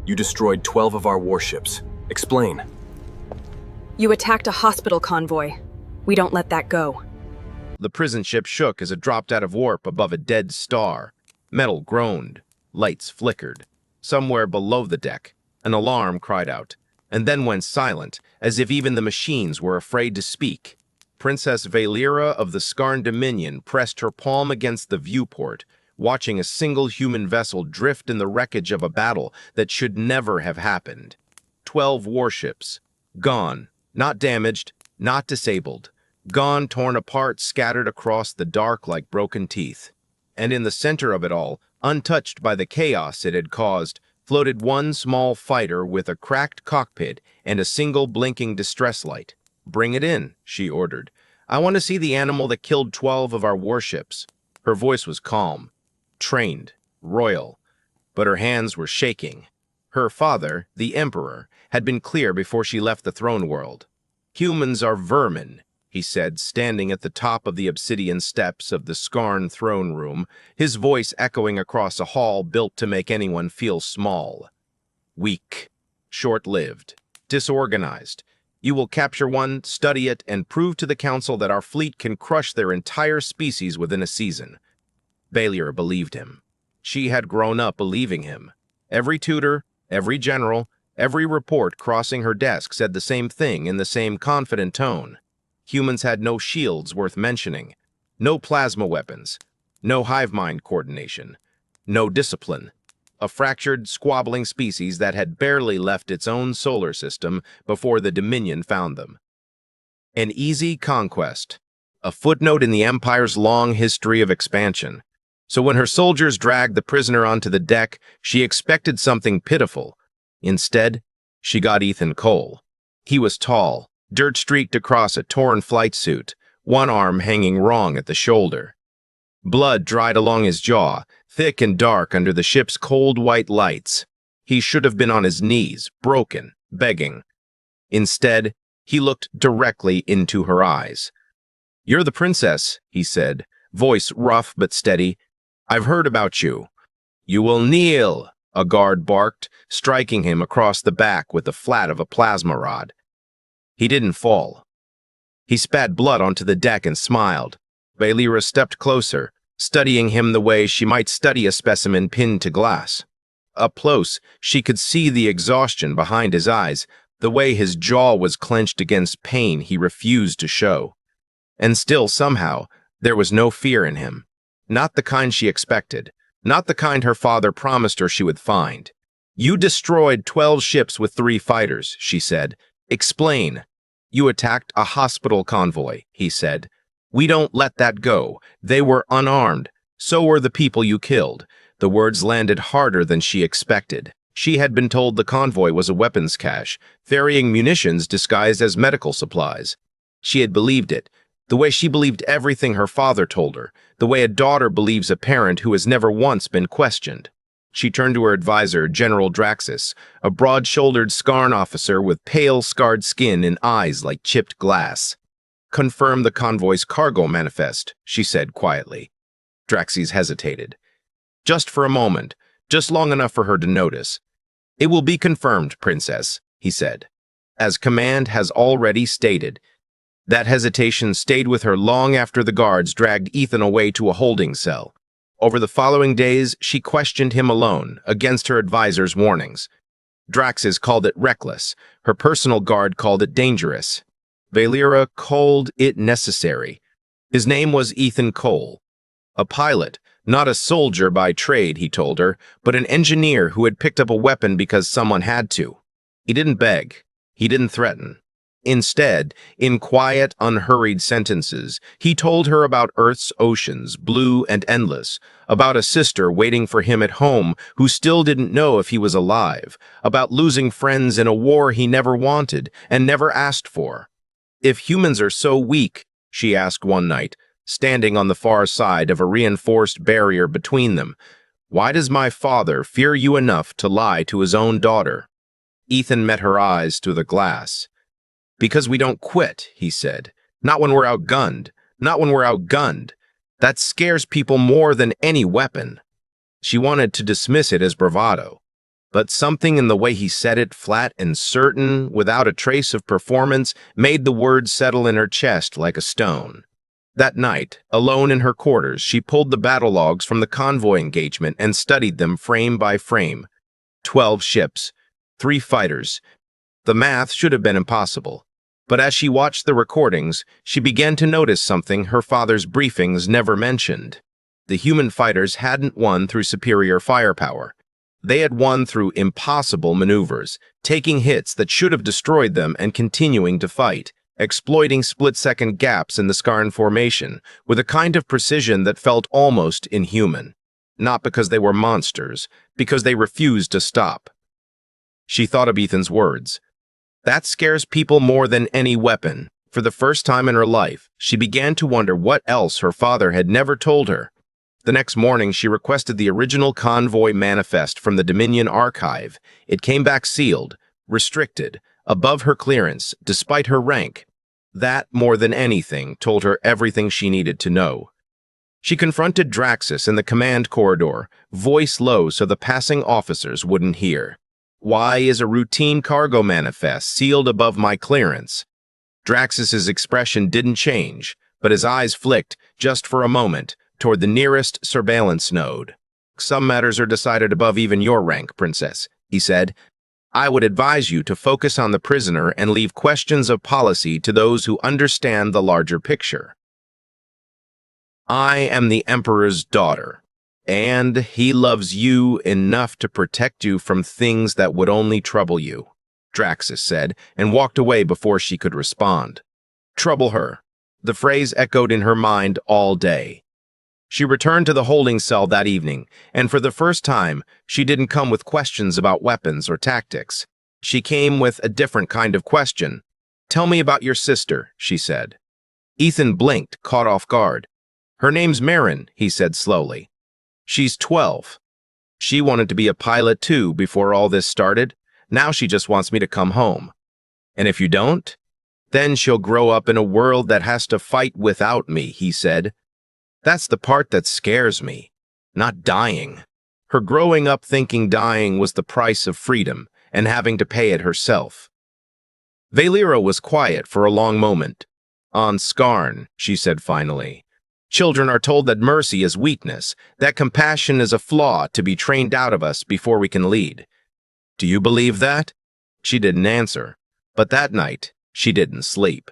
You destroyed 12 of our warships. Explain. You attacked a hospital convoy. We don't let that go. The prison ship shook as it dropped out of warp above a dead star. Metal groaned. Lights flickered. Somewhere below the deck, an alarm cried out, and then went silent, as if even the machines were afraid to speak. Princess Vaelyra of the Skarn Dominion pressed her palm against the viewport, watching a single human vessel drift in the wreckage of a battle that should never have happened. 12 warships. Gone. Not damaged, not disabled. Gone, torn apart, scattered across the dark like broken teeth. And in the center of it all, untouched by the chaos it had caused, floated one small fighter with a cracked cockpit and a single blinking distress light. "Bring it in," she ordered. "I want to see the animal that killed 12 of our warships." Her voice was calm, trained, royal, but her hands were shaking. Her father, the Emperor, had been clear before she left the throne world. "Humans are vermin," he said, standing at the top of the obsidian steps of the Skarn throne room, his voice echoing across a hall built to make anyone feel small. "Weak, short-lived, disorganized. You will capture one, study it, and prove to the Council that our fleet can crush their entire species within a season." Vaelyra believed him. She had grown up believing him. Every tutor, every general, every report crossing her desk said the same thing in the same confident tone. Humans had no shields worth mentioning, no plasma weapons, no hive mind coordination, no discipline. A fractured, squabbling species that had barely left its own solar system before the Dominion found them. An easy conquest, a footnote in the Empire's long history of expansion. So when her soldiers dragged the prisoner onto the deck, she expected something pitiful. Instead, she got Ethan Cole. He was tall, dirt-streaked across a torn flight suit, one arm hanging wrong at the shoulder. Blood dried along his jaw, thick and dark under the ship's cold white lights. He should have been on his knees, broken, begging. Instead, he looked directly into her eyes. "You're the princess," he said, voice rough but steady. "I've heard about you." "You will kneel," a guard barked, striking him across the back with the flat of a plasma rod. He didn't fall. He spat blood onto the deck and smiled. Vaelyra stepped closer, studying him the way she might study a specimen pinned to glass. Up close, she could see the exhaustion behind his eyes, the way his jaw was clenched against pain he refused to show. And still, somehow, there was no fear in him. Not the kind she expected, not the kind her father promised her she would find. "You destroyed 12 ships with 3 fighters," she said. "Explain." "You attacked a hospital convoy," he said. "We don't let that go. They were unarmed. So were the people you killed." The words landed harder than she expected. She had been told the convoy was a weapons cache, ferrying munitions disguised as medical supplies. She had believed it, the way she believed everything her father told her, the way a daughter believes a parent who has never once been questioned. She turned to her advisor, General Draxus, a broad-shouldered Skarn officer with pale, scarred skin and eyes like chipped glass. "Confirm the convoy's cargo manifest," she said quietly. Draxus hesitated. Just for a moment, just long enough for her to notice. "It will be confirmed, Princess," he said. "As command has already stated." That hesitation stayed with her long after the guards dragged Ethan away to a holding cell. Over the following days, she questioned him alone, against her advisor's warnings. Draxus called it reckless. Her personal guard called it dangerous. Vaelyra called it necessary. His name was Ethan Cole. A pilot, not a soldier by trade, he told her, but an engineer who had picked up a weapon because someone had to. He didn't beg. He didn't threaten. Instead, in quiet, unhurried sentences, he told her about Earth's oceans, blue and endless, about a sister waiting for him at home who still didn't know if he was alive, about losing friends in a war he never wanted and never asked for. "If humans are so weak," she asked one night, standing on the far side of a reinforced barrier between them, "why does my father fear you enough to lie to his own daughter?" Ethan met her eyes through the glass. "Because we don't quit," he said. "Not when we're outgunned. Not when we're outgunned. That scares people more than any weapon." She wanted to dismiss it as bravado. But something in the way he said it, flat and certain, without a trace of performance, made the words settle in her chest like a stone. That night, alone in her quarters, she pulled the battle logs from the convoy engagement and studied them frame by frame. 12 ships, 3 fighters. The math should have been impossible. But as she watched the recordings, she began to notice something her father's briefings never mentioned. The human fighters hadn't won through superior firepower. They had won through impossible maneuvers, taking hits that should have destroyed them and continuing to fight, exploiting split-second gaps in the Skarn formation with a kind of precision that felt almost inhuman. Not because they were monsters, because they refused to stop. She thought of Ethan's words. That scares people more than any weapon. For the first time in her life, she began to wonder what else her father had never told her. The next morning, she requested the original convoy manifest from the Dominion archive. It came back sealed, restricted, above her clearance, despite her rank. That, more than anything, told her everything she needed to know. She confronted Draxus in the command corridor, voice low so the passing officers wouldn't hear. Why is a routine cargo manifest sealed above my clearance? Draxus's expression didn't change, but his eyes flicked, just for a moment, toward the nearest surveillance node. Some matters are decided above even your rank, Princess, he said. I would advise you to focus on the prisoner and leave questions of policy to those who understand the larger picture. I am the Emperor's daughter, and he loves you enough to protect you from things that would only trouble you, Draxus said, and walked away before she could respond. Trouble her. The phrase echoed in her mind all day. She returned to the holding cell that evening, and for the first time, she didn't come with questions about weapons or tactics. She came with a different kind of question. Tell me about your sister, she said. Ethan blinked, caught off guard. Her name's Marin, he said slowly. She's 12. She wanted to be a pilot too before all this started. Now she just wants me to come home. And if you don't, then she'll grow up in a world that has to fight without me, he said. That's the part that scares me, not dying. Her growing up thinking dying was the price of freedom and having to pay it herself. Vaelyra was quiet for a long moment. On Skarn, she said finally. Children are told that mercy is weakness, that compassion is a flaw to be trained out of us before we can lead. Do you believe that? She didn't answer, but that night, she didn't sleep.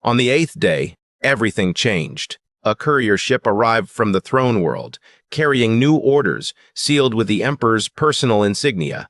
On the 8th day, everything changed. A courier ship arrived from the throne world, carrying new orders, sealed with the Emperor's personal insignia.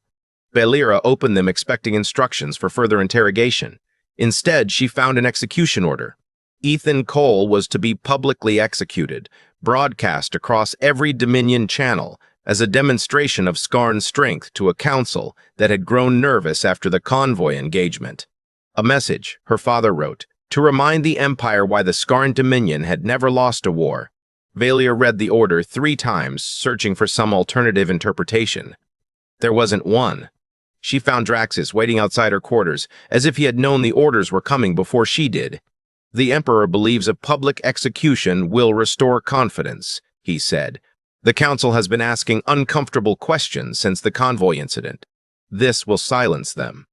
Vaelyra opened them expecting instructions for further interrogation. Instead, she found an execution order. Ethan Cole was to be publicly executed, broadcast across every Dominion channel as a demonstration of Skarn's strength to a council that had grown nervous after the convoy engagement. A message, her father wrote, to remind the Empire why the Skarn Dominion had never lost a war. Vaelyra read the order 3 times, searching for some alternative interpretation. There wasn't one. She found Draxus waiting outside her quarters, as if he had known the orders were coming before she did. The Emperor believes a public execution will restore confidence, he said. The Council has been asking uncomfortable questions since the convoy incident. This will silence them.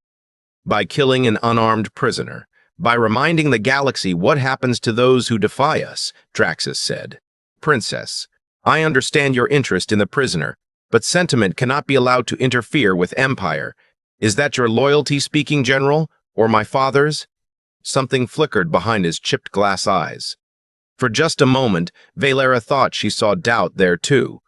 By killing an unarmed prisoner, by reminding the galaxy what happens to those who defy us, Draxus said. Princess, I understand your interest in the prisoner, but sentiment cannot be allowed to interfere with Empire. Is that your loyalty speaking, General, or my father's? Something flickered behind his chipped glass eyes. For just a moment, Vaelyra thought she saw doubt there too.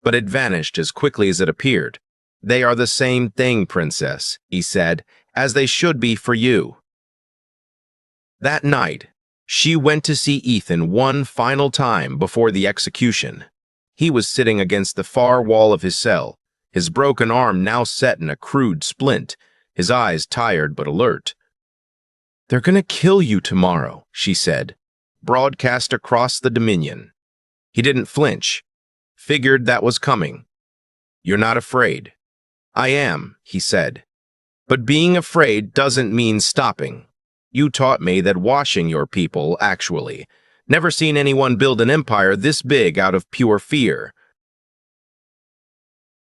But it vanished as quickly as it appeared. They are the same thing, Princess, he said, as they should be for you. That night, she went to see Ethan one final time before the execution. He was sitting against the far wall of his cell, his broken arm now set in a crude splint, his eyes tired but alert. They're gonna kill you tomorrow, she said, broadcast across the Dominion. He didn't flinch, figured that was coming. You're not afraid. I am, he said. But being afraid doesn't mean stopping. You taught me that washing your people, actually. Never seen anyone build an empire this big out of pure fear.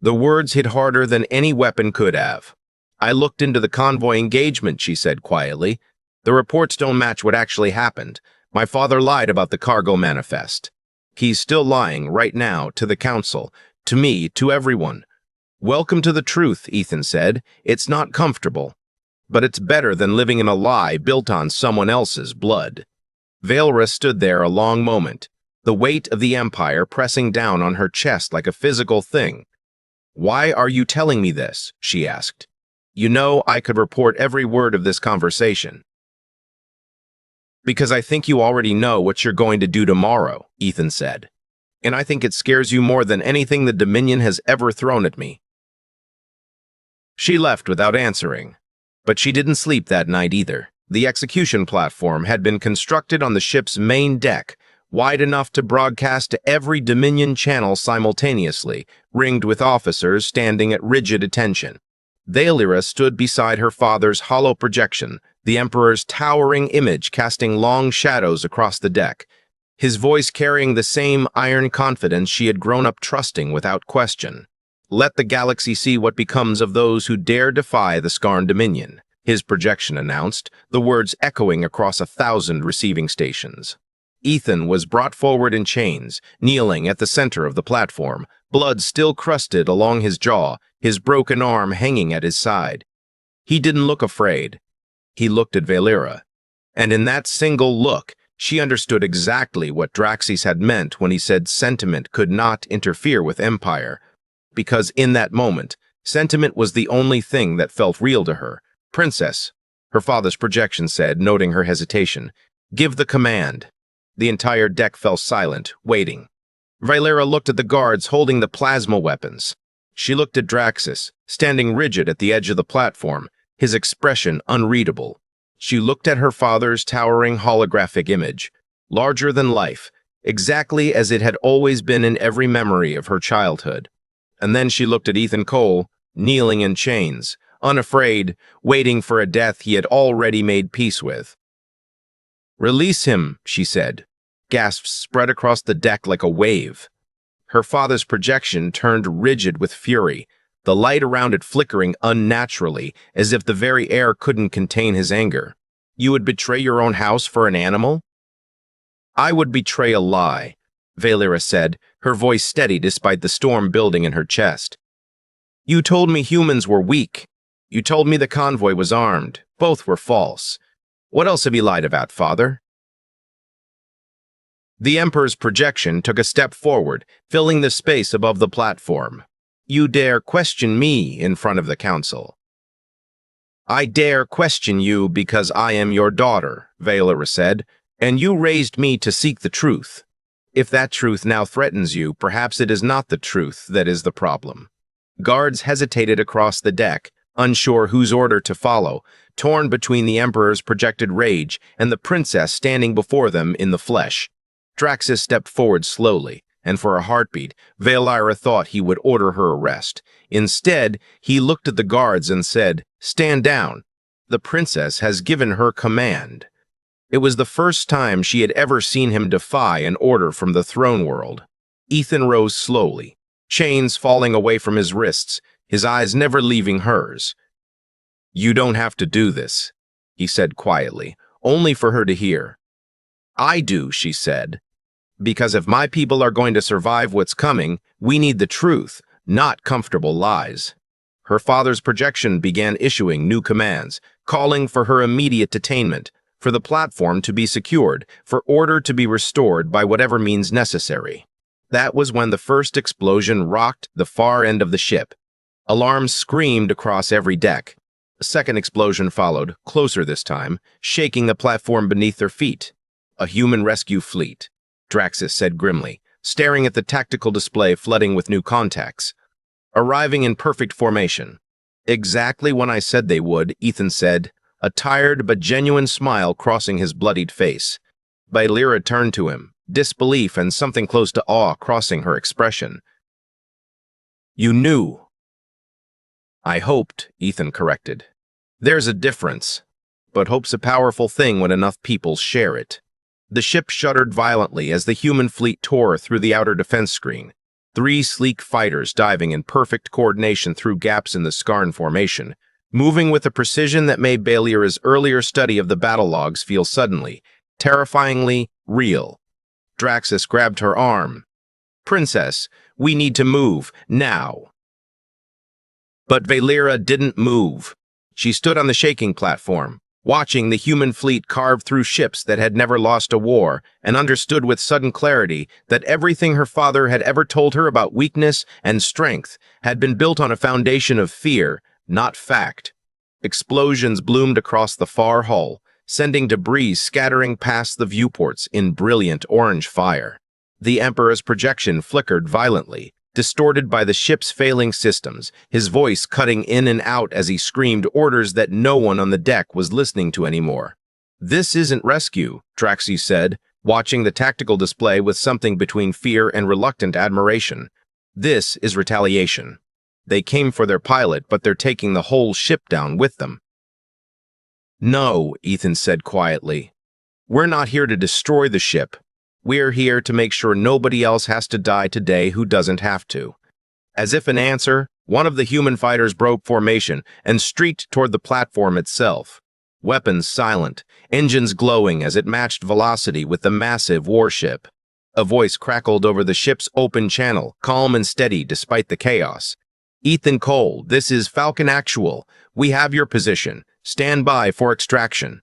The words hit harder than any weapon could have. I looked into the convoy engagement, she said quietly. The reports don't match what actually happened. My father lied about the cargo manifest. He's still lying right now to the council, to me, to everyone. Welcome to the truth, Ethan said. It's not comfortable, but it's better than living in a lie built on someone else's blood. Vaelyra stood there a long moment, the weight of the Empire pressing down on her chest like a physical thing. Why are you telling me this? She asked. You know I could report every word of this conversation. Because I think you already know what you're going to do tomorrow, Ethan said. And I think it scares you more than anything the Dominion has ever thrown at me. She left without answering. But she didn't sleep that night either. The execution platform had been constructed on the ship's main deck, wide enough to broadcast to every Dominion channel simultaneously, ringed with officers standing at rigid attention. Vaelyra stood beside her father's hollow projection, the Emperor's towering image casting long shadows across the deck, his voice carrying the same iron confidence she had grown up trusting without question. Let the galaxy see what becomes of those who dare defy the Skarn Dominion, his projection announced, the words echoing across 1,000 receiving stations. Ethan was brought forward in chains, kneeling at the center of the platform, blood still crusted along his jaw, his broken arm hanging at his side. He didn't look afraid. He looked at Vaelyra, and in that single look, she understood exactly what Draxis had meant when he said sentiment could not interfere with Empire, because in that moment, sentiment was the only thing that felt real to her. Princess, her father's projection said, noting her hesitation, give the command. The entire deck fell silent, waiting. Vaelyra looked at the guards holding the plasma weapons. She looked at Draxis, standing rigid at the edge of the platform, his expression unreadable. She looked at her father's towering holographic image, larger than life, exactly as it had always been in every memory of her childhood. And then she looked at Ethan Cole, kneeling in chains, unafraid, waiting for a death he had already made peace with. Release him, she said. Gasps spread across the deck like a wave. Her father's projection turned rigid with fury, the light around it flickering unnaturally, as if the very air couldn't contain his anger. You would betray your own house for an animal? I would betray a lie, Vaelyra said, her voice steady despite the storm building in her chest. You told me humans were weak. You told me the convoy was armed. Both were false. What else have you lied about, father? The Emperor's projection took a step forward, filling the space above the platform. You dare question me in front of the council. I dare question you because I am your daughter, Vaelyra said, and you raised me to seek the truth. If that truth now threatens you, perhaps it is not the truth that is the problem. Guards hesitated across the deck, unsure whose order to follow, torn between the Emperor's projected rage and the princess standing before them in the flesh. Draxis stepped forward slowly, and for a heartbeat, Vaelyra thought he would order her arrest. Instead, he looked at the guards and said, "Stand down. The princess has given her command." It was the first time she had ever seen him defy an order from the throne world. Ethan rose slowly, chains falling away from his wrists, his eyes never leaving hers. You don't have to do this, he said quietly, only for her to hear. I do, she said. Because if my people are going to survive what's coming, we need the truth, not comfortable lies. Her father's projection began issuing new commands, calling for her immediate detainment, for the platform to be secured, for order to be restored by whatever means necessary. That was when the first explosion rocked the far end of the ship. Alarms screamed across every deck. A second explosion followed, closer this time, shaking the platform beneath their feet. A human rescue fleet, Draxis said grimly, staring at the tactical display flooding with new contacts. Arriving in perfect formation. Exactly when I said they would, Ethan said, a tired but genuine smile crossing his bloodied face. Vaelyra turned to him, disbelief and something close to awe crossing her expression. You knew. I hoped, Ethan corrected. There's a difference, but hope's a powerful thing when enough people share it. The ship shuddered violently as the human fleet tore through the outer defense screen. 3 sleek fighters diving in perfect coordination through gaps in the Skarn formation, moving with a precision that made Vaelyra's earlier study of the battle logs feel suddenly, terrifyingly real. Draxus grabbed her arm. "Princess, we need to move, now." But Vaelyra didn't move. She stood on the shaking platform, watching the human fleet carve through ships that had never lost a war, and understood with sudden clarity that everything her father had ever told her about weakness and strength had been built on a foundation of fear, not fact. Explosions bloomed across the far hull, sending debris scattering past the viewports in brilliant orange fire. The Emperor's projection flickered violently, distorted by the ship's failing systems, his voice cutting in and out as he screamed orders that no one on the deck was listening to anymore. "This isn't rescue," Draxus said, watching the tactical display with something between fear and reluctant admiration. "This is retaliation. They came for their pilot, but they're taking the whole ship down with them." "No," Ethan said quietly. "We're not here to destroy the ship. We're here to make sure nobody else has to die today who doesn't have to." As if in answer, one of the human fighters broke formation and streaked toward the platform itself. Weapons silent, engines glowing as it matched velocity with the massive warship. A voice crackled over the ship's open channel, calm and steady despite the chaos. "Ethan Cole, this is Falcon Actual. We have your position. Stand by for extraction."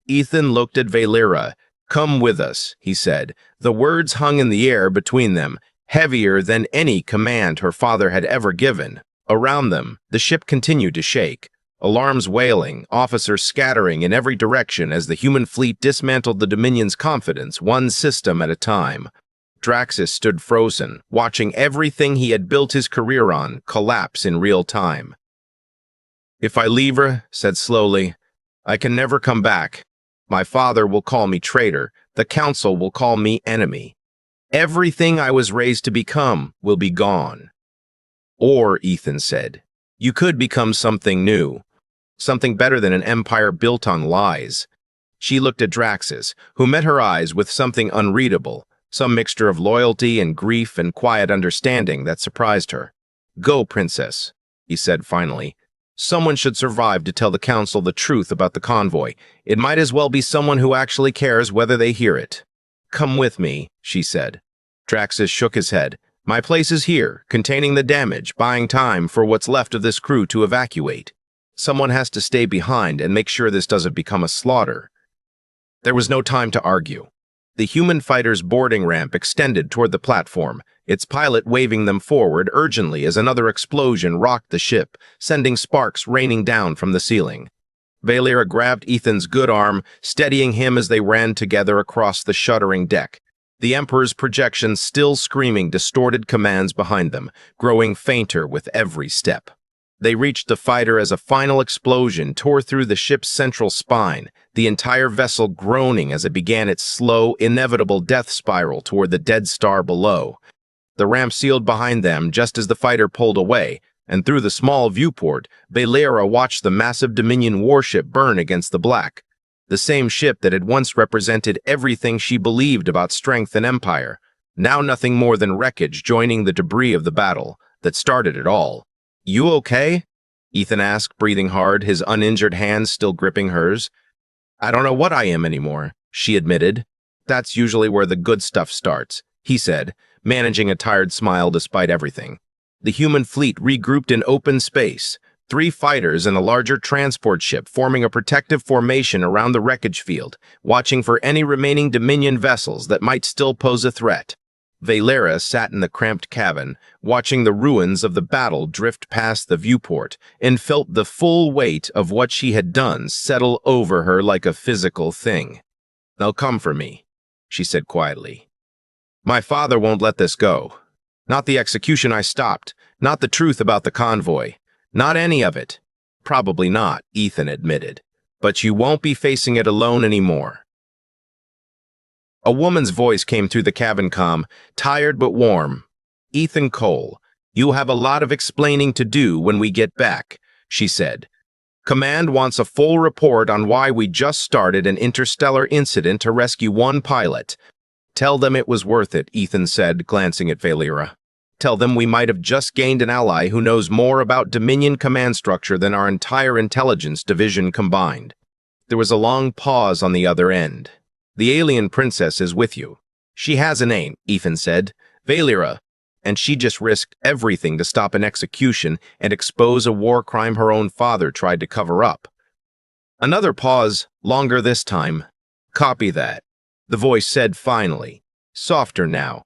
Ethan looked at Vaelyra. "Come with us," he said. The words hung in the air between them, heavier than any command her father had ever given. Around them, the ship continued to shake, alarms wailing, officers scattering in every direction as the human fleet dismantled the Dominion's confidence, one system at a time. Draxus stood frozen, watching everything he had built his career on collapse in real time. "If I leave her," said slowly, "I can never come back. My father will call me traitor. The council will call me enemy. Everything I was raised to become will be gone." "Or," Ethan said, "you could become something new. Something better than an empire built on lies." She looked at Draxus, who met her eyes with something unreadable, some mixture of loyalty and grief and quiet understanding that surprised her. "Go, princess," he said finally. "Someone should survive to tell the council the truth about the convoy. It might as well be someone who actually cares whether they hear it." "Come with me," she said. Draxus shook his head. "My place is here, containing the damage, buying time for what's left of this crew to evacuate. Someone has to stay behind and make sure this doesn't become a slaughter." There was no time to argue. The human fighter's boarding ramp extended toward the platform, its pilot waving them forward urgently as another explosion rocked the ship, sending sparks raining down from the ceiling. Vaelyra grabbed Ethan's good arm, steadying him as they ran together across the shuddering deck. The Emperor's projections still screaming distorted commands behind them, growing fainter with every step. They reached the fighter as a final explosion tore through the ship's central spine, the entire vessel groaning as it began its slow, inevitable death spiral toward the dead star below. The ramp sealed behind them just as the fighter pulled away, and through the small viewport, Vaelyra watched the massive Dominion warship burn against the black. The same ship that had once represented everything she believed about strength and empire, now nothing more than wreckage joining the debris of the battle that started it all. "You okay?" Ethan asked, breathing hard, his uninjured hands still gripping hers. "I don't know what I am anymore," she admitted. "That's usually where the good stuff starts," he said, managing a tired smile despite everything. The human fleet regrouped in open space, 3 fighters and a larger transport ship forming a protective formation around the wreckage field, watching for any remaining Dominion vessels that might still pose a threat. Vaelyra sat in the cramped cabin, watching the ruins of the battle drift past the viewport, and felt the full weight of what she had done settle over her like a physical thing. "They'll come for me," she said quietly. "My father won't let this go. Not the execution I stopped, not the truth about the convoy, not any of it." "Probably not," Ethan admitted. "But you won't be facing it alone anymore." A woman's voice came through the cabin comm, tired but warm. "Ethan Cole, you have a lot of explaining to do when we get back," she said. "Command wants a full report on why we just started an interstellar incident to rescue one pilot." "Tell them it was worth it," Ethan said, glancing at Vaelyra. Tell them we might have just gained an ally who knows more about Dominion command structure than our entire intelligence division combined." There was a long pause on the other end. "The alien princess is with you. She has a name," Ethan said. "Vaelyra. And she just risked everything to stop an execution and expose a war crime her own father tried to cover up." Another pause, longer this time. "Copy that," the voice said finally, softer now.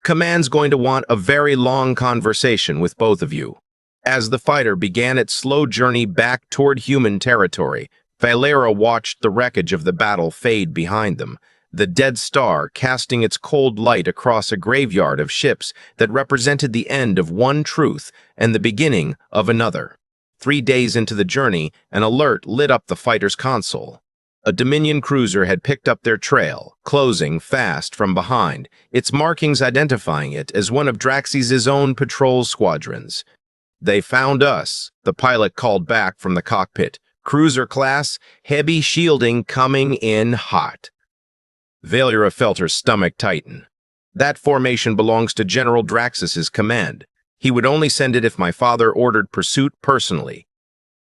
"Command's going to want a very long conversation with both of you." As the fighter began its slow journey back toward human territory, Vaelyra watched the wreckage of the battle fade behind them, the dead star casting its cold light across a graveyard of ships that represented the end of one truth and the beginning of another. 3 days into the journey, an alert lit up the fighter's console. A Dominion cruiser had picked up their trail, closing fast from behind, its markings identifying it as one of Draxx's own patrol squadrons. "They found us," the pilot called back from the cockpit. "Cruiser class, heavy shielding coming in hot." Vaelyra felt her stomach tighten. "That formation belongs to General Draxx's command. He would only send it if my father ordered pursuit personally."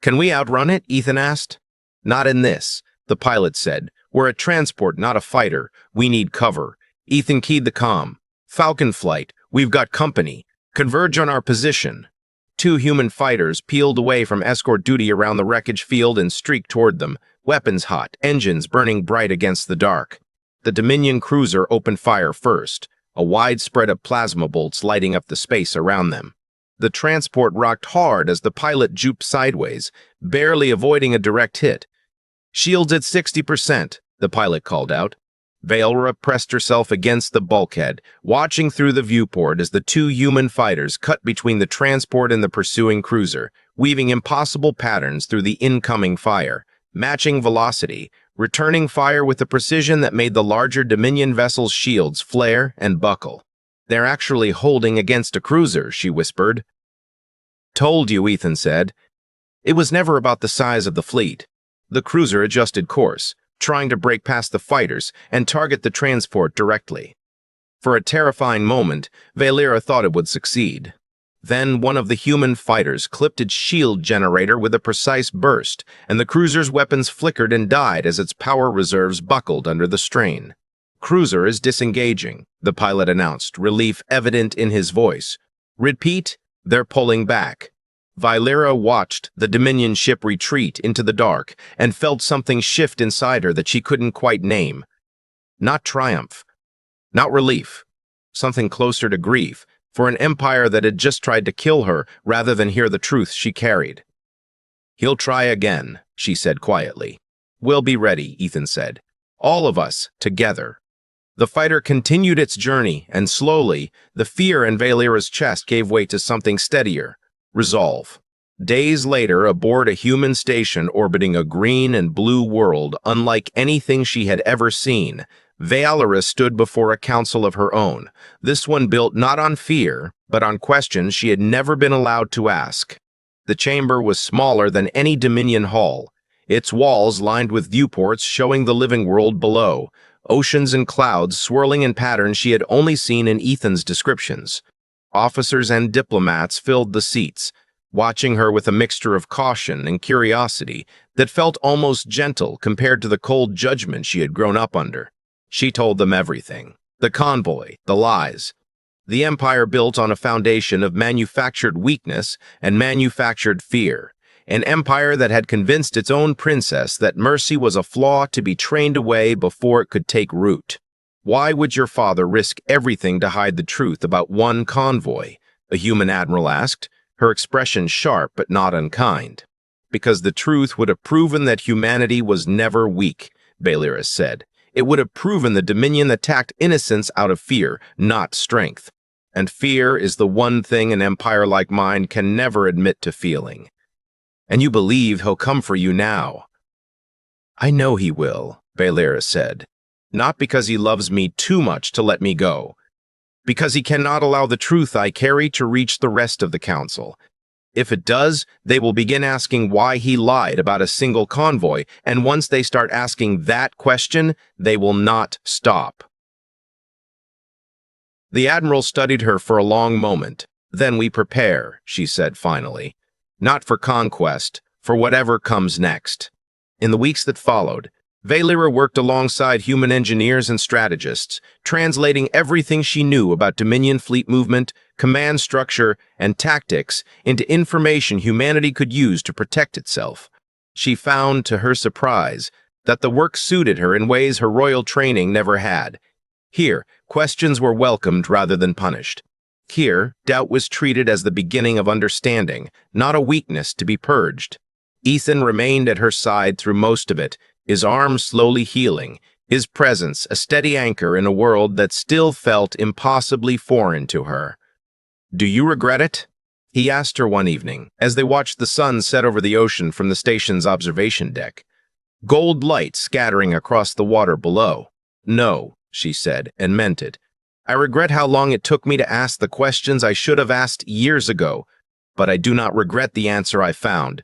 "Can we outrun it?" Ethan asked. "Not in this," the pilot said. "We're a transport, not a fighter. We need cover." Ethan keyed the comm. "Falcon flight, we've got company. Converge on our position." 2 human fighters peeled away from escort duty around the wreckage field and streaked toward them, weapons hot, engines burning bright against the dark. The Dominion cruiser opened fire first, a wide spread of plasma bolts lighting up the space around them. The transport rocked hard as the pilot juked sideways, barely avoiding a direct hit. "Shields at 60%, the pilot called out. Vaelyra pressed herself against the bulkhead, watching through the viewport as the 2 human fighters cut between the transport and the pursuing cruiser, weaving impossible patterns through the incoming fire, matching velocity, returning fire with a precision that made the larger Dominion vessel's shields flare and buckle. "They're actually holding against a cruiser," she whispered. "Told you," Ethan said. It was never about the size of the fleet. The cruiser adjusted course, trying to break past the fighters and target the transport directly. For a terrifying moment, Vaelyra thought it would succeed. Then one of the human fighters clipped its shield generator with a precise burst, and the cruiser's weapons flickered and died as its power reserves buckled under the strain. "Cruiser is disengaging," the pilot announced, relief evident in his voice. "Repeat, they're pulling back." Vaelyra watched the Dominion ship retreat into the dark and felt something shift inside her that she couldn't quite name. Not triumph, not relief, something closer to grief, for an empire that had just tried to kill her rather than hear the truth she carried. "He'll try again," she said quietly. "We'll be ready," Ethan said. "All of us, together." The fighter continued its journey, and slowly, the fear in Vaelyra's chest gave way to something steadier. Resolve. Days later, aboard a human station orbiting a green and blue world unlike anything she had ever seen, Vaelyra stood before a council of her own, this one built not on fear, but on questions she had never been allowed to ask. The chamber was smaller than any Dominion hall, its walls lined with viewports showing the living world below, oceans and clouds swirling in patterns she had only seen in Ethan's descriptions. Officers and diplomats filled the seats, watching her with a mixture of caution and curiosity that felt almost gentle compared to the cold judgment she had grown up under. She told them everything. The convoy, the lies. The empire built on a foundation of manufactured weakness and manufactured fear. An empire that had convinced its own princess that mercy was a flaw to be trained away before it could take root. "Why would your father risk everything to hide the truth about one convoy?" a human admiral asked, her expression sharp but not unkind. "Because the truth would have proven that humanity was never weak," Vaelyra said. "It would have proven the Dominion attacked innocence out of fear, not strength. And fear is the one thing an empire like mine can never admit to feeling. And you believe he'll come for you now." "I know he will," Vaelyra said. "Not because he loves me too much to let me go. Because he cannot allow the truth I carry to reach the rest of the council. If it does, they will begin asking why he lied about a single convoy, and once they start asking that question, they will not stop." The Admiral studied her for a long moment. Then we prepare, she said finally. Not for conquest, for whatever comes next. In the weeks that followed, Vaelyra worked alongside human engineers and strategists, translating everything she knew about Dominion fleet movement, command structure, and tactics into information humanity could use to protect itself. She found, to her surprise, that the work suited her in ways her royal training never had. Here, questions were welcomed rather than punished. Here, doubt was treated as the beginning of understanding, not a weakness to be purged. Ethan remained at her side through most of it, his arm slowly healing, his presence a steady anchor in a world that still felt impossibly foreign to her. "Do you regret it?" he asked her one evening, as they watched the sun set over the ocean from the station's observation deck. Gold light scattering across the water below. "No," she said, and meant it. "I regret how long it took me to ask the questions I should have asked years ago, but I do not regret the answer I found."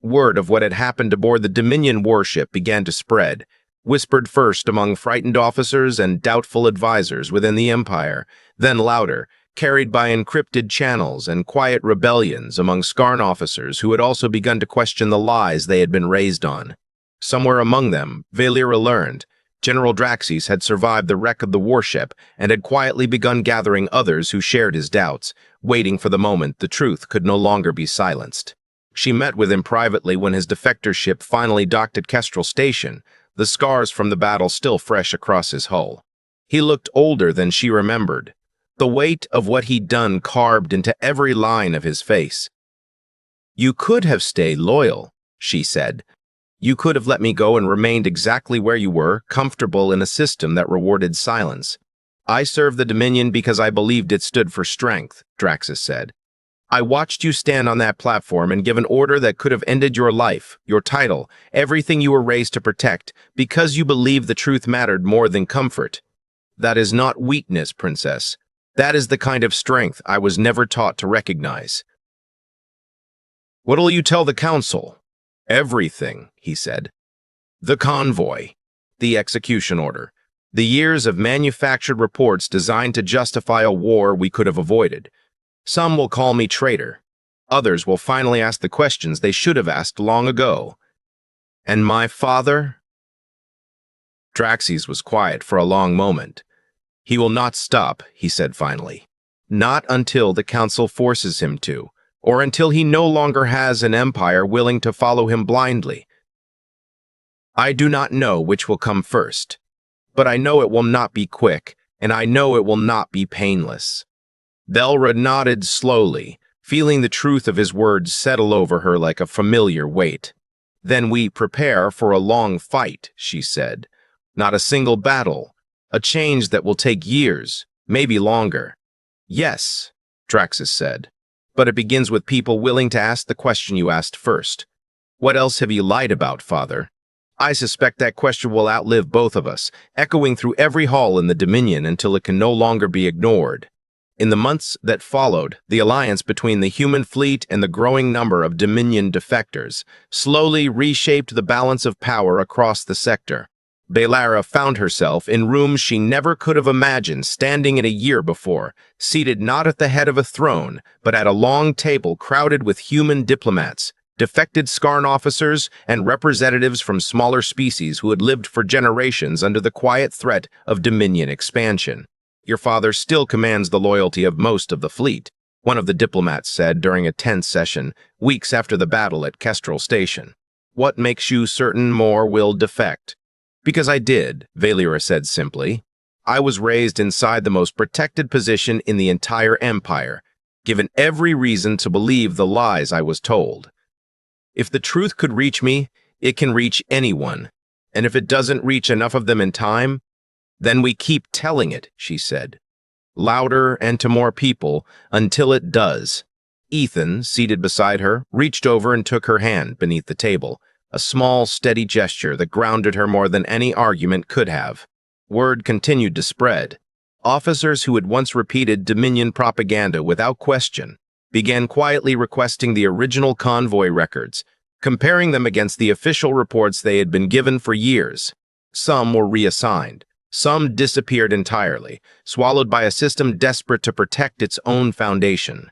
Word of what had happened aboard the Dominion warship began to spread, whispered first among frightened officers and doubtful advisors within the Empire, then louder, carried by encrypted channels and quiet rebellions among Skarn officers who had also begun to question the lies they had been raised on. Somewhere among them, Vaelyra learned, General Draxes had survived the wreck of the warship and had quietly begun gathering others who shared his doubts, waiting for the moment the truth could no longer be silenced. She met with him privately when his defector ship finally docked at Kestrel Station, the scars from the battle still fresh across his hull. He looked older than she remembered, the weight of what he'd done carved into every line of his face. "You could have stayed loyal," she said. "You could have let me go and remained exactly where you were, comfortable in a system that rewarded silence." "I served the Dominion because I believed it stood for strength," Draxes said. "I watched you stand on that platform and give an order that could have ended your life, your title, everything you were raised to protect, because you believed the truth mattered more than comfort. That is not weakness, Princess. That is the kind of strength I was never taught to recognize." "What'll you tell the Council?" "Everything," he said. "The convoy, the execution order, the years of manufactured reports designed to justify a war we could have avoided. Some will call me traitor. Others will finally ask the questions they should have asked long ago. And my father?" Draxes was quiet for a long moment. "He will not stop," he said finally. "Not until the Council forces him to, or until he no longer has an empire willing to follow him blindly. I do not know which will come first, but I know it will not be quick, and I know it will not be painless." Vaelyra nodded slowly, feeling the truth of his words settle over her like a familiar weight. "Then we prepare for a long fight," she said. "Not a single battle. A change that will take years, maybe longer." "Yes," Draxes said, "but it begins with people willing to ask the question you asked first. What else have you lied about, Father?" I suspect that question will outlive both of us, echoing through every hall in the Dominion until it can no longer be ignored. In the months that followed, the alliance between the human fleet and the growing number of Dominion defectors slowly reshaped the balance of power across the sector. Vaelyra found herself in rooms she never could have imagined standing in a year before, seated not at the head of a throne, but at a long table crowded with human diplomats, defected Skarn officers, and representatives from smaller species who had lived for generations under the quiet threat of Dominion expansion. "Your father still commands the loyalty of most of the fleet," one of the diplomats said during a tense session, weeks after the battle at Kestrel Station. "What makes you certain more will defect?" "Because I did," Vaelyra said simply. "I was raised inside the most protected position in the entire Empire, given every reason to believe the lies I was told. If the truth could reach me, it can reach anyone. And if it doesn't reach enough of them in time, then we keep telling it," she said. "Louder and to more people, until it does." Ethan, seated beside her, reached over and took her hand beneath the table, a small, steady gesture that grounded her more than any argument could have. Word continued to spread. Officers who had once repeated Dominion propaganda without question began quietly requesting the original convoy records, comparing them against the official reports they had been given for years. Some were reassigned. Some disappeared entirely, swallowed by a system desperate to protect its own foundation.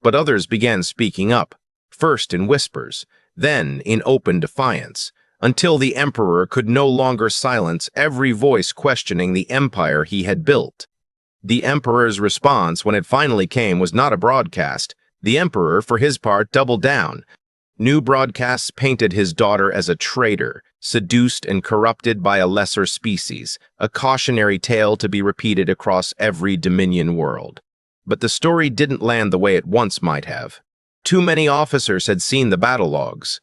But others began speaking up, first in whispers, then in open defiance, until the Emperor could no longer silence every voice questioning the empire he had built. The Emperor's response, when it finally came, was not a broadcast. The Emperor, for his part, doubled down. New broadcasts painted his daughter as a traitor, seduced and corrupted by a lesser species, a cautionary tale to be repeated across every Dominion world. But the story didn't land the way it once might have. Too many officers had seen the battle logs.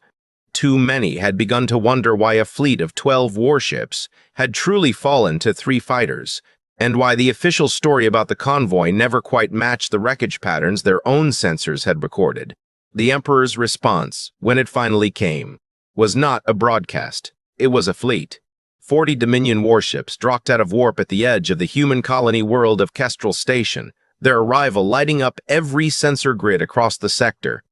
Too many had begun to wonder why a fleet of 12 warships had truly fallen to 3 fighters, and why the official story about the convoy never quite matched the wreckage patterns their own sensors had recorded. The Emperor's response, when it finally came, was not a broadcast. It was a fleet. 40 Dominion warships docked out of warp at the edge of the human colony world of Kestrel Station, their arrival lighting up every sensor grid across the sector.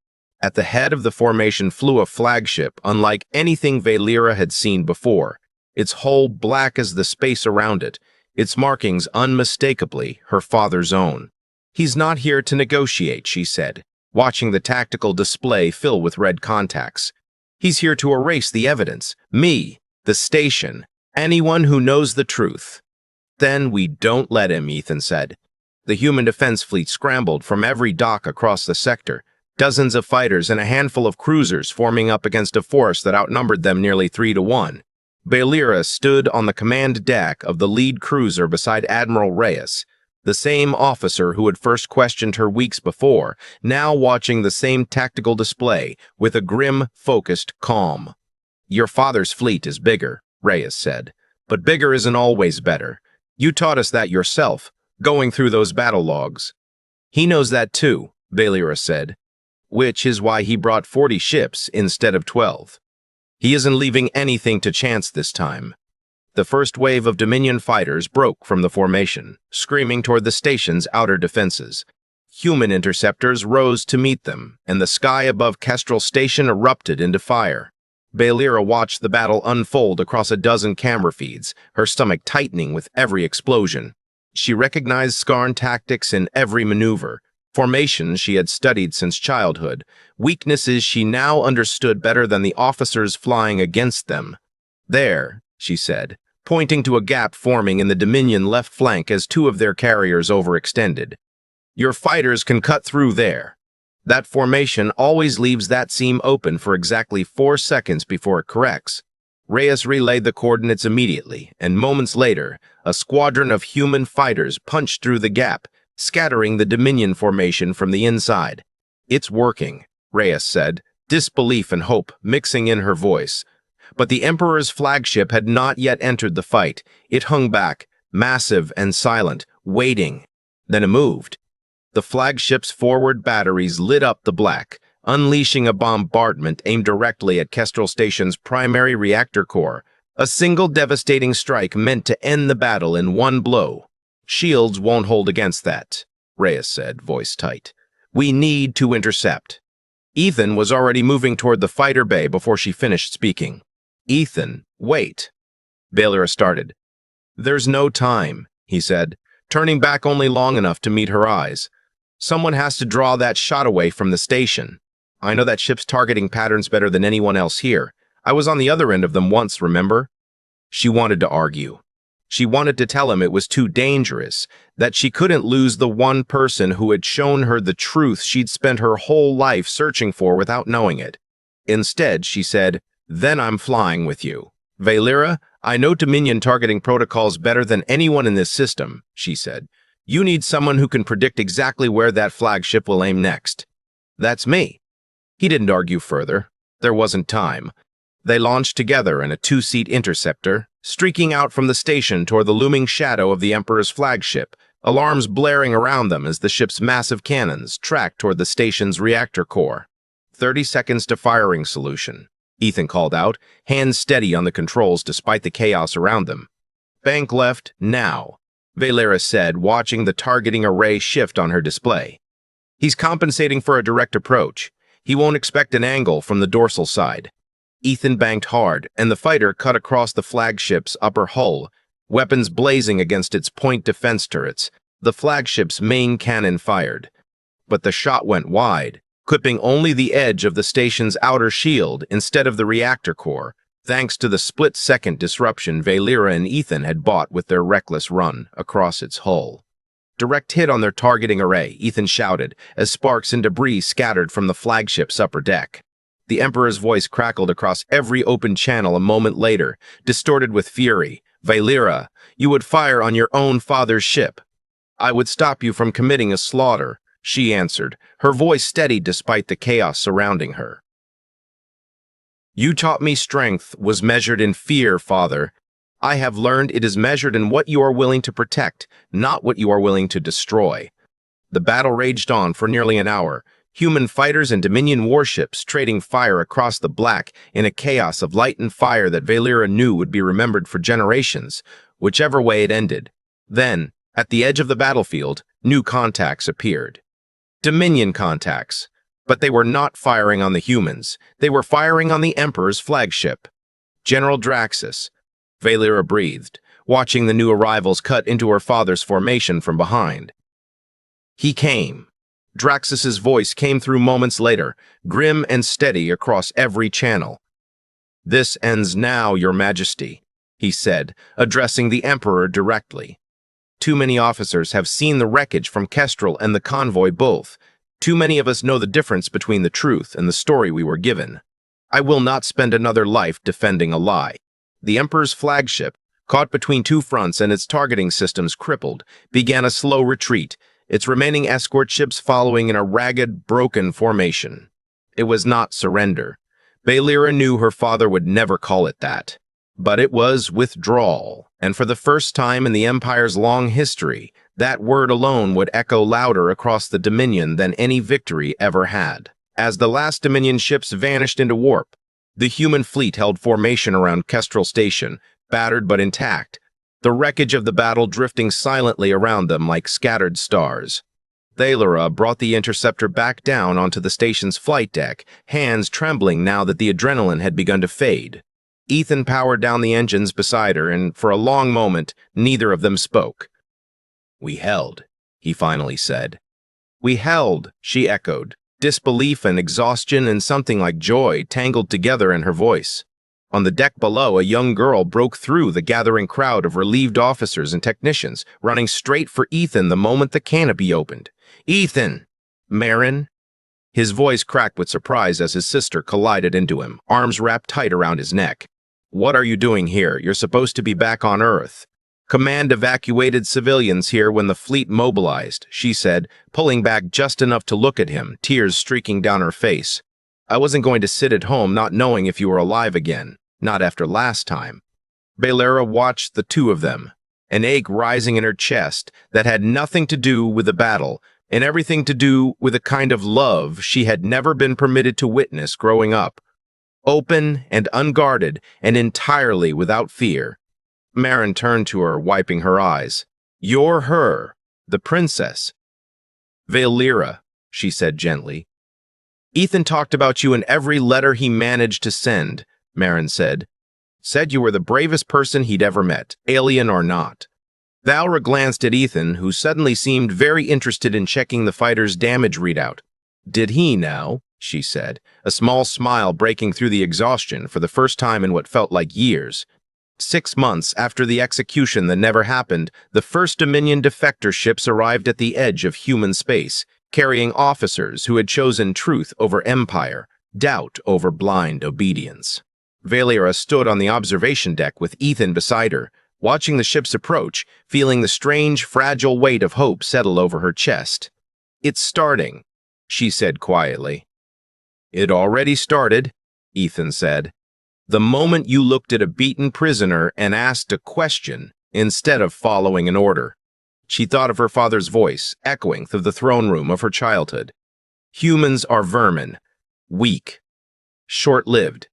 At the head of the formation flew a flagship unlike anything Vaelyra had seen before, its hull black as the space around it, its markings unmistakably her father's own. "He's not here to negotiate," she said, watching the tactical display fill with red contacts. "He's here to erase the evidence. Me, the station, anyone who knows the truth." "Then we don't let him," Ethan said. The human defense fleet scrambled from every dock across the sector, dozens of fighters and a handful of cruisers forming up against a force that outnumbered them nearly 3-1. Vaelyra stood on the command deck of the lead cruiser beside Admiral Reyes, the same officer who had first questioned her weeks before, now watching the same tactical display with a grim, focused calm. "Your father's fleet is bigger," Reyes said, "but bigger isn't always better. You taught us that yourself, going through those battle logs." "He knows that too," Vaelyra said, "which is why he brought 40 ships instead of 12. He isn't leaving anything to chance this time." The first wave of Dominion fighters broke from the formation, screaming toward the station's outer defenses. Human interceptors rose to meet them, and the sky above Kestrel Station erupted into fire. Vaelyra watched the battle unfold across a dozen camera feeds, her stomach tightening with every explosion. She recognized Skarn tactics in every maneuver, formations she had studied since childhood, weaknesses she now understood better than the officers flying against them. "There," she said, pointing to a gap forming in the Dominion left flank as 2 of their carriers overextended. "Your fighters can cut through there. That formation always leaves that seam open for exactly 4 seconds before it corrects." Reyes relayed the coordinates immediately, and moments later, a squadron of human fighters punched through the gap, scattering the Dominion formation from the inside. "It's working," Reyes said, disbelief and hope mixing in her voice. But the Emperor's flagship had not yet entered the fight. It hung back, massive and silent, waiting. Then it moved. The flagship's forward batteries lit up the black, unleashing a bombardment aimed directly at Kestrel Station's primary reactor core, a single devastating strike meant to end the battle in one blow. "Shields won't hold against that," Reyes said, voice tight. "We need to intercept." Ethan was already moving toward the fighter bay before she finished speaking. "Ethan, wait." Vaelyra started. "There's no time," he said, turning back only long enough to meet her eyes. "Someone has to draw that shot away from the station. I know that ship's targeting patterns better than anyone else here. I was on the other end of them once, remember?" She wanted to argue. She wanted to tell him it was too dangerous, that she couldn't lose the one person who had shown her the truth she'd spent her whole life searching for without knowing it. Instead, she said, "Then I'm flying with you. Vaelyra, I know Dominion targeting protocols better than anyone in this system," she said. "You need someone who can predict exactly where that flagship will aim next." "That's me." He didn't argue further. There wasn't time. They launched together in a 2-seat interceptor, streaking out from the station toward the looming shadow of the Emperor's flagship, alarms blaring around them as the ship's massive cannons tracked toward the station's reactor core. 30 seconds to firing solution," Ethan called out, hands steady on the controls despite the chaos around them. "Bank left, now," Vaelyra said, watching the targeting array shift on her display. "He's compensating for a direct approach. He won't expect an angle from the dorsal side." Ethan banked hard, and the fighter cut across the flagship's upper hull, weapons blazing against its point defense turrets. The flagship's main cannon fired, but the shot went wide, clipping only the edge of the station's outer shield instead of the reactor core, thanks to the split-second disruption Vaelyra and Ethan had bought with their reckless run across its hull. Direct hit on their targeting array, Ethan shouted, as sparks and debris scattered from the flagship's upper deck. The Emperor's voice crackled across every open channel a moment later, distorted with fury. Vaelyra, you would fire on your own father's ship. I would stop you from committing a slaughter, she answered, her voice steady despite the chaos surrounding her. You taught me strength was measured in fear, father. I have learned it is measured in what you are willing to protect, not what you are willing to destroy. The battle raged on for nearly an hour, human fighters and Dominion warships trading fire across the black in a chaos of light and fire that Vaelyra knew would be remembered for generations, whichever way it ended. Then, at the edge of the battlefield, new contacts appeared. Dominion contacts. But they were not firing on the humans. They were firing on the Emperor's flagship. General Draxus. Vaelyra breathed, watching the new arrivals cut into her father's formation from behind. He came. Draxus's voice came through moments later, grim and steady across every channel. This ends now, Your Majesty, he said, addressing the Emperor directly. Too many officers have seen the wreckage from Kestrel and the convoy both. Too many of us know the difference between the truth and the story we were given. I will not spend another life defending a lie. The Emperor's flagship, caught between two fronts and its targeting systems crippled, began a slow retreat, its remaining escort ships following in a ragged, broken formation. It was not surrender. Vaelyra knew her father would never call it that. But it was withdrawal, and for the first time in the Empire's long history, that word alone would echo louder across the Dominion than any victory ever had. As the last Dominion ships vanished into warp, the human fleet held formation around Kestrel Station, battered but intact, the wreckage of the battle drifting silently around them like scattered stars. Vaelyra brought the interceptor back down onto the station's flight deck, hands trembling now that the adrenaline had begun to fade. Ethan powered down the engines beside her, and for a long moment, neither of them spoke. We held, he finally said. We held, she echoed, disbelief and exhaustion and something like joy tangled together in her voice. On the deck below, a young girl broke through the gathering crowd of relieved officers and technicians, running straight for Ethan the moment the canopy opened. Ethan! Merrin! His voice cracked with surprise as his sister collided into him, arms wrapped tight around his neck. What are you doing here? You're supposed to be back on Earth. Command evacuated civilians here when the fleet mobilized, she said, pulling back just enough to look at him, tears streaking down her face. I wasn't going to sit at home not knowing if you were alive again, not after last time. Vaelyra watched the two of them, an ache rising in her chest that had nothing to do with the battle and everything to do with a kind of love she had never been permitted to witness growing up. Open and unguarded and entirely without fear. Merrin turned to her, wiping her eyes. You're her, the princess. Vaelyra, she said gently. Ethan talked about you in every letter he managed to send, Merrin said. Said you were the bravest person he'd ever met, alien or not. Vaelyra glanced at Ethan, who suddenly seemed very interested in checking the fighter's damage readout. Did he now? She said, a small smile breaking through the exhaustion for the first time in what felt like years. 6 months after the execution that never happened, the first Dominion defector ships arrived at the edge of human space, carrying officers who had chosen truth over empire, doubt over blind obedience. Vaelyra stood on the observation deck with Ethan beside her, watching the ships approach, feeling the strange, fragile weight of hope settle over her chest. It's starting, she said quietly. It already started, Ethan said. The moment you looked at a beaten prisoner and asked a question instead of following an order. She thought of her father's voice, echoing through the throne room of her childhood. Humans are vermin, weak, short-lived,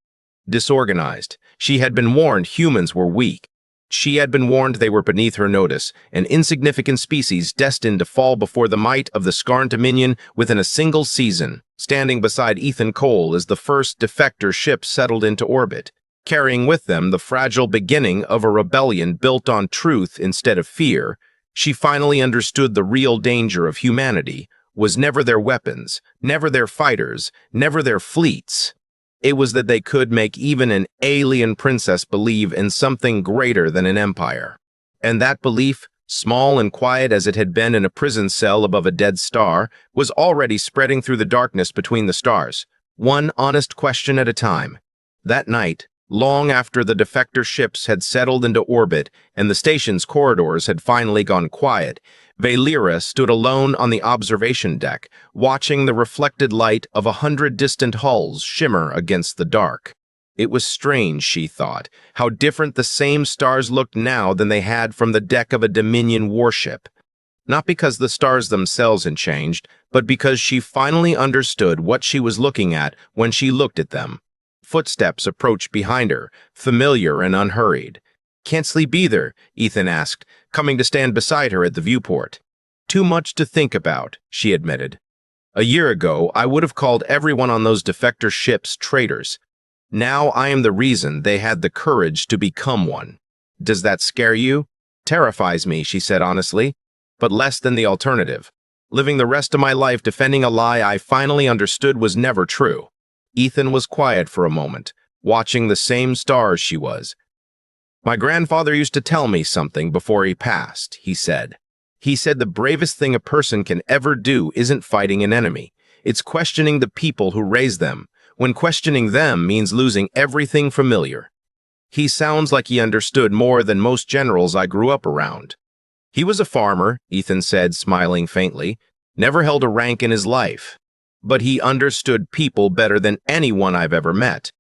disorganized. She had been warned humans were weak. She had been warned they were beneath her notice, an insignificant species destined to fall before the might of the Skarn Dominion within a single season, standing beside Ethan Cole as the first defector ship settled into orbit. carrying with them the fragile beginning of a rebellion built on truth instead of fear. She finally understood the real danger of humanity was never their weapons, never their fighters, never their fleets. It was that they could make even an alien princess believe in something greater than an empire. And that belief, small and quiet as it had been in a prison cell above a dead star, was already spreading through the darkness between the stars, one honest question at a time. That night, long after the defector ships had settled into orbit and the station's corridors had finally gone quiet, Vaelyra stood alone on the observation deck, watching the reflected light of 100 distant hulls shimmer against the dark. It was strange, she thought, how different the same stars looked now than they had from the deck of a Dominion warship. Not because the stars themselves had changed, but because she finally understood what she was looking at when she looked at them. Footsteps approached behind her, familiar and unhurried. "Can't sleep either?" Ethan asked, coming to stand beside her at the viewport. "Too much to think about," she admitted. "A year ago, I would have called everyone on those defector ships traitors. Now I am the reason they had the courage to become one. Does that scare you?" "Terrifies me," she said honestly, "but less than the alternative. Living the rest of my life defending a lie I finally understood was never true." Ethan was quiet for a moment, watching the same stars she was. "My grandfather used to tell me something before he passed," he said. "He said the bravest thing a person can ever do isn't fighting an enemy. It's questioning the people who raised them, when questioning them means losing everything familiar." He sounds like he understood more than most generals I grew up around. "He was a farmer," Ethan said, smiling faintly, "never held a rank in his life. But he understood people better than anyone I've ever met."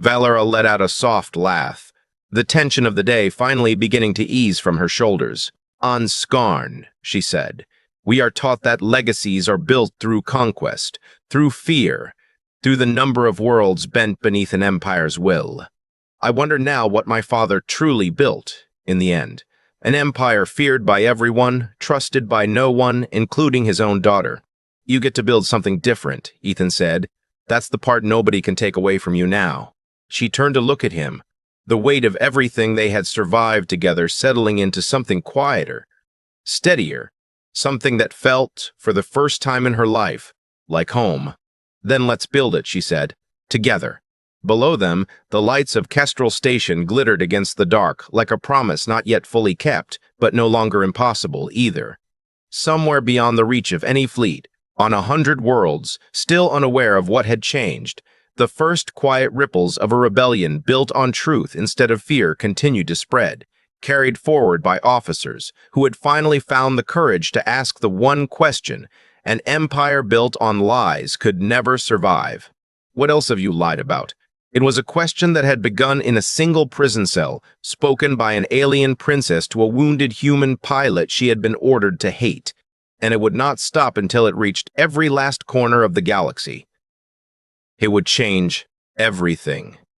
Vaelyra let out a soft laugh, the tension of the day finally beginning to ease from her shoulders. "On Skarn," she said, "we are taught that legacies are built through conquest, through fear, through the number of worlds bent beneath an empire's will. I wonder now what my father truly built, in the end. An empire feared by everyone, trusted by no one, including his own daughter." "You get to build something different," Ethan said. "That's the part nobody can take away from you now." She turned to look at him, the weight of everything they had survived together settling into something quieter, steadier, something that felt, for the first time in her life, like home. "Then let's build it," she said, "together." Below them, the lights of Kestrel Station glittered against the dark, like a promise not yet fully kept, but no longer impossible either. Somewhere beyond the reach of any fleet, on 100 worlds, still unaware of what had changed, the first quiet ripples of a rebellion built on truth instead of fear continued to spread, carried forward by officers who had finally found the courage to ask the one question an empire built on lies could never survive. "What else have you lied about?" It was a question that had begun in a single prison cell, spoken by an alien princess to a wounded human pilot she had been ordered to hate, and it would not stop until it reached every last corner of the galaxy. It would change everything.